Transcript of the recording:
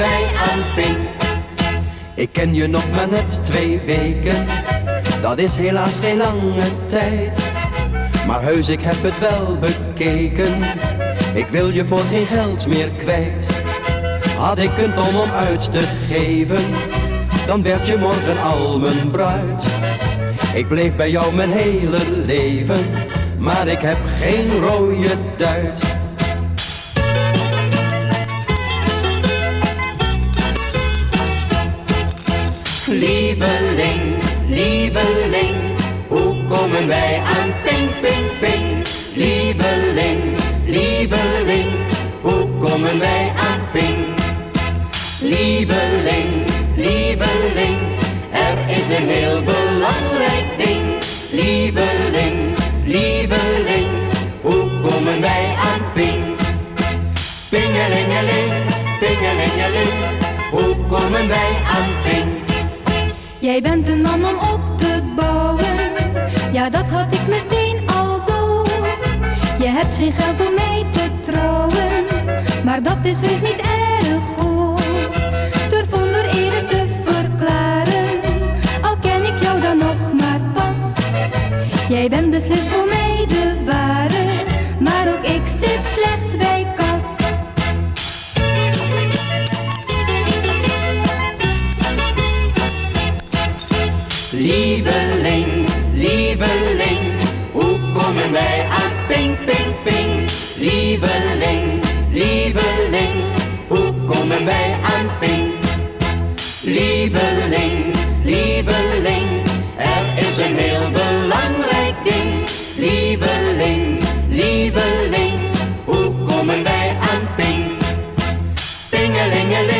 wij aan Pink. Ik ken je nog maar net 2 weken, dat is helaas geen lange tijd. Maar heus, ik heb het wel bekeken, ik wil je voor geen geld meer kwijt. Had ik een ton om uit te geven, dan werd je morgen al mijn bruid. Ik bleef bij jou mijn hele leven, maar ik heb geen rode duit. Lieveling, lieveling, hoe komen wij aan Pink, Pink, Pink? Lieveling, lieveling, hoe komen wij aan Pink? Lieveling, lieveling, er is een heel belangrijk ding. Lieveling, lieveling, hoe komen wij aan Pink? Pingelingeling, pingelingeling, hoe komen wij aan Pink? Jij bent een man om op te bouwen, ja dat had ik meteen al door. Je hebt geen geld om mee te trouwen, maar dat is heus niet erg hoor. Durf onder ede te verklaren, al ken ik jou dan nog maar pas. Jij bent beslist voor mij de ware, maar ook ik zit slecht bij kas. Lieveling, lieveling, hoe komen wij aan Pink, Pink, Pink? Lieveling, lieveling, hoe komen wij aan Pink? Lieveling, lieveling, er is een heel belangrijk ding. Lieveling, lieveling, hoe komen wij aan Pink? Pingelingeling.